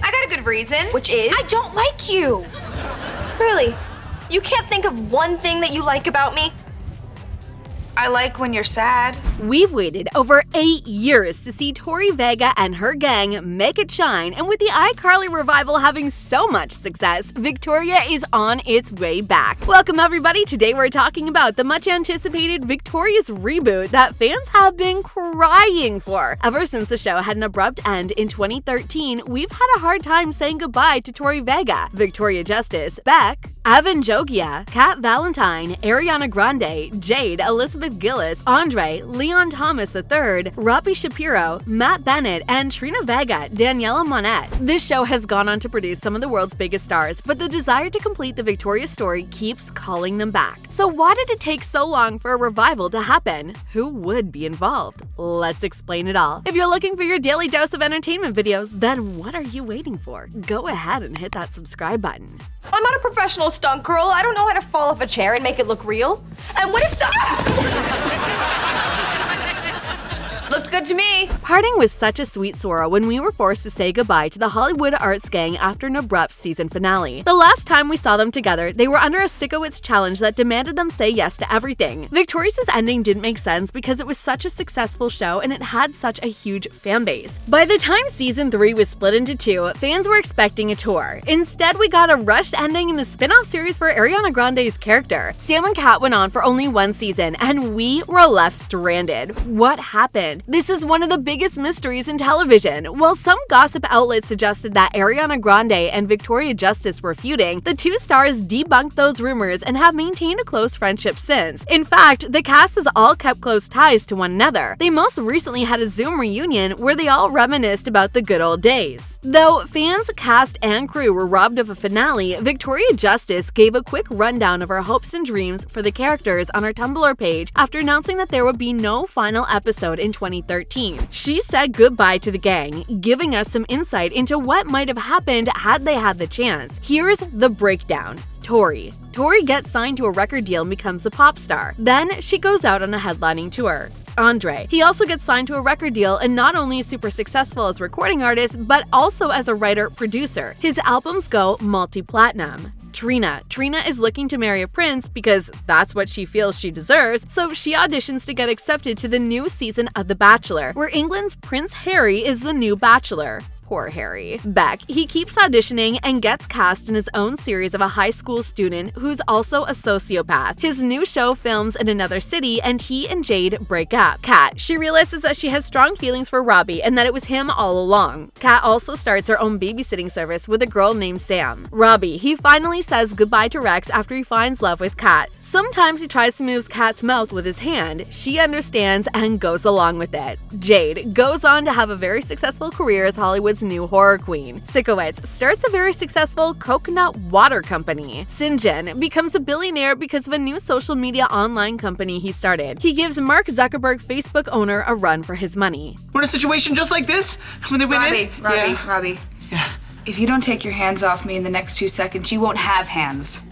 I got a good reason. Which is? I don't like you. Really? You can't think of one thing that you like about me? I like when you're sad. We've waited over 8 years to see Tori Vega and her gang make it shine, and with the iCarly revival having so much success, Victoria is on its way back. Welcome everybody, today we're talking about the much anticipated Victoria's reboot that fans have been crying for. Ever since the show had an abrupt end in 2013, we've had a hard time saying goodbye to Tori Vega, Victoria Justice, Beck, Evan Jogia, Kat Valentine, Ariana Grande, Jade, Elizabeth Gillis, Andre, Leon Thomas III, Robbie Shapiro, Matt Bennett, and Trina Vega, Daniela Monette. This show has gone on to produce some of the world's biggest stars, but the desire to complete the Victoria story keeps calling them back. So why did it take so long for a revival to happen? Who would be involved? Let's explain it all. If you're looking for your daily dose of entertainment videos, then what are you waiting for? Go ahead and hit that subscribe button. I'm not a professional stunt girl. I don't know how to fall off a chair and make it look real. And what if Looked good to me. Parting was such a sweet sorrow when we were forced to say goodbye to the Hollywood Arts gang after an abrupt season finale. The last time we saw them together, they were under a Sickowitz challenge that demanded them say yes to everything. Victoria's ending didn't make sense because it was such a successful show and it had such a huge fan base. By the time season 3 was split into 2, fans were expecting a tour. Instead, we got a rushed ending in a spin-off series for Ariana Grande's character. Sam and Kat went on for only 1 season, and we were left stranded. What happened? This is one of the biggest mysteries in television. While some gossip outlets suggested that Ariana Grande and Victoria Justice were feuding, the two stars debunked those rumors and have maintained a close friendship since. In fact, the cast has all kept close ties to one another. They most recently had a Zoom reunion where they all reminisced about the good old days. Though fans, cast, and crew were robbed of a finale, Victoria Justice gave a quick rundown of her hopes and dreams for the characters on her Tumblr page after announcing that there would be no final episode in 2013. She said goodbye to the gang, giving us some insight into what might have happened had they had the chance. Here's the breakdown. Tori gets signed to a record deal and becomes a pop star. Then she goes out on a headlining tour. Andre. He also gets signed to a record deal and not only is super successful as a recording artist, but also as a writer-producer. His albums go multi-platinum. Trina is looking to marry a prince because that's what she feels she deserves, so she auditions to get accepted to the new season of The Bachelor, where England's Prince Harry is the new bachelor. Poor Harry. Beck. He keeps auditioning and gets cast in his own series of a high school student who's also a sociopath. His new show films in another city and he and Jade break up. Kat. She realizes that she has strong feelings for Robbie and that it was him all along. Kat also starts her own babysitting service with a girl named Sam. Robbie. He finally says goodbye to Rex after he finds love with Kat. Sometimes he tries to move Kat's mouth with his hand. She understands and goes along with it. Jade goes on to have a very successful career as Hollywood's new horror queen. Sickowitz starts a very successful coconut water company. Sinjin becomes a billionaire because of a new social media online company he started. He gives Mark Zuckerberg Facebook owner a run for his money. We're in a situation just like this when they went in. Robbie. Yeah. If you don't take your hands off me in the next 2 seconds, you won't have hands.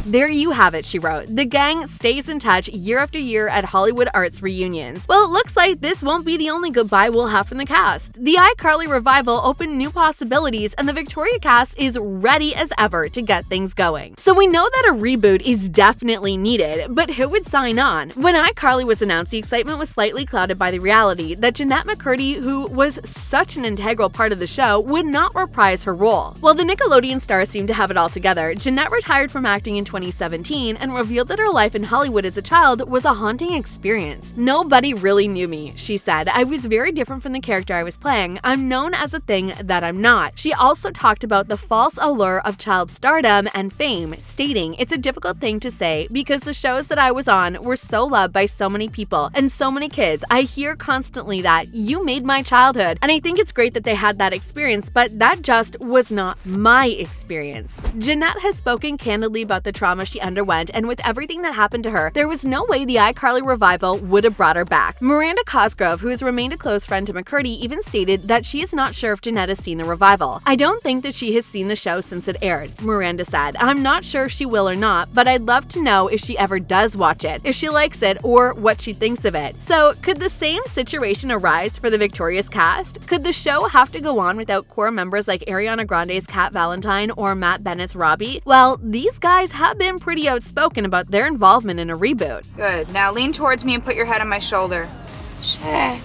There you have it, she wrote. The gang stays in touch year after year at Hollywood Arts reunions. Well, it looks like this won't be the only goodbye we'll have from the cast. The iCarly revival opened new possibilities, and the Victoria cast is ready as ever to get things going. So we know that a reboot is definitely needed, but who would sign on? When iCarly was announced, the excitement was slightly clouded by the reality that Jeanette McCurdy, who was such an integral part of the show, would not reprise her role. While the Nickelodeon star seemed to have it all together, Jeanette retired from acting in 2017 and revealed that her life in Hollywood as a child was a haunting experience. "Nobody really knew me," she said. "I was very different from the character I was playing. I'm known as a thing that I'm not." She also talked about the false allure of child stardom and fame, stating, "It's a difficult thing to say because the shows that I was on were so loved by so many people and so many kids. I hear constantly that you made my childhood, and I think it's great that they had that experience, but that just was not my experience." Jeanette has spoken candidly about the trauma she underwent, and with everything that happened to her, there was no way the iCarly revival would have brought her back. Miranda Cosgrove, who has remained a close friend to McCurdy, even stated that she is not sure if Jeanette has seen the revival. "I don't think that she has seen the show since it aired," Miranda said. "I'm not sure if she will or not, but I'd love to know if she ever does watch it, if she likes it, or what she thinks of it." So, could the same situation arise for the Victorious cast? Could the show have to go on without core members like Ariana Grande's Kat Valentine or Matt Bennett's Robbie? Well, these guys have been pretty outspoken about their involvement in a reboot. Good. Now lean towards me and put your head on my shoulder. Sure.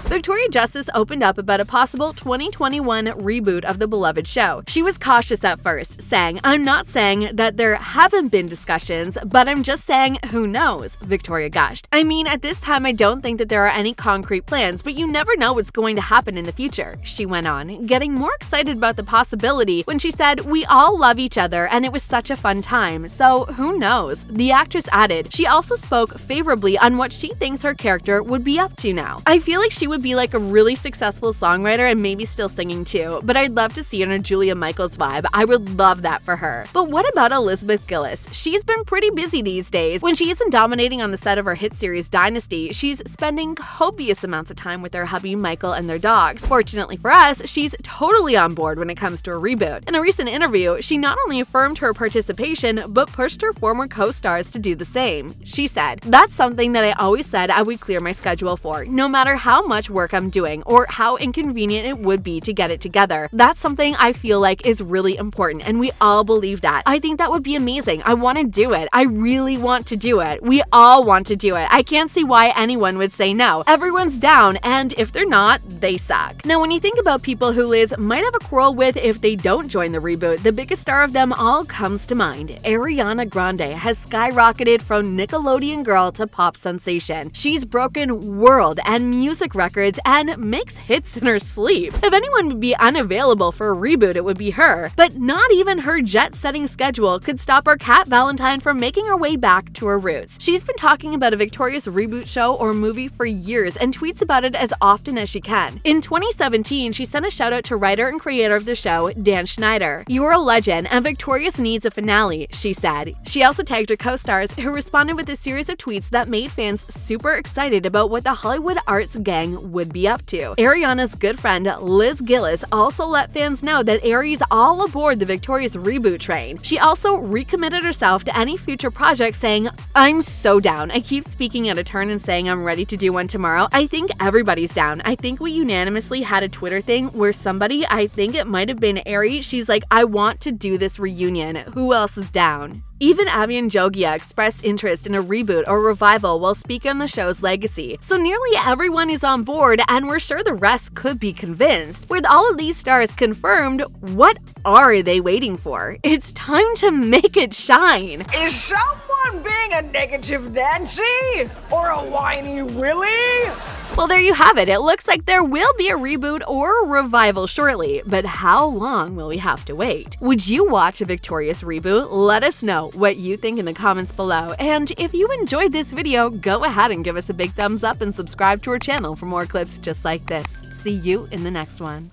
Victoria Justice opened up about a possible 2021 reboot of the beloved show. She was cautious at first, saying, "I'm not saying that there haven't been discussions, but I'm just saying who knows," Victoria gushed. "I mean, at this time I don't think that there are any concrete plans, but you never know what's going to happen in the future," she went on, getting more excited about the possibility when she said, "We all love each other and it was such a fun time, so who knows." The actress added she also spoke favorably on what she thinks her character would be up to now. "I feel like she would be like a really successful songwriter and maybe still singing too, but I'd love to see her in a Julia Michaels vibe. I would love that for her." But what about Elizabeth Gillis? She's been pretty busy these days. When she isn't dominating on the set of her hit series Dynasty, she's spending copious amounts of time with her hubby Michael and their dogs. Fortunately for us, she's totally on board when it comes to a reboot. In a recent interview, she not only affirmed her participation, but pushed her former co-stars to do the same. She said, "That's something that I always said I would clear my schedule for, no matter how much work I'm doing or how inconvenient it would be to get it together. That's something I feel like is really important, and we all believe that. I think that would be amazing. I want to do it. I really want to do it. We all want to do it. I can't see why anyone would say no. Everyone's down, and if they're not, they suck." Now, when you think about people who Liz might have a quarrel with if they don't join the reboot, the biggest star of them all comes to mind. Ariana Grande has skyrocketed from Nickelodeon girl to pop sensation. She's broken world and music records and makes hits in her sleep. If anyone would be unavailable for a reboot, it would be her. But not even her jet-setting schedule could stop our Kat Valentine from making her way back to her roots. She's been talking about a Victorious reboot show or movie for years and tweets about it as often as she can. In 2017, she sent a shout-out to writer and creator of the show, Dan Schneider. "You're a legend, and Victorious needs a finale," she said. She also tagged her co-stars, who responded with a series of tweets that made fans super excited about what the Hollywood arts gang would be up to. Ariana's good friend Liz Gillis also let fans know that Ari's all aboard the Victorious reboot train. She also recommitted herself to any future project, saying, "I'm so down. I keep speaking out of turn and saying I'm ready to do one tomorrow. I think everybody's down. I think we unanimously had a Twitter thing where somebody, I think it might have been Ari, she's like, I want to do this reunion. Who else is down?" Even Avian Jogia expressed interest in a reboot or revival while speaking on the show's legacy. So nearly everyone is on board, and we're sure the rest could be convinced. With all of these stars confirmed, what are they waiting for? It's time to make it shine. Is someone being a negative Nancy? Or a whiny Willy? Well, there you have it. It looks like there will be a reboot or a revival shortly, but how long will we have to wait? Would you watch a Victorious reboot? Let us know what you think in the comments below. And if you enjoyed this video, go ahead and give us a big thumbs up and subscribe to our channel for more clips just like this. See you in the next one.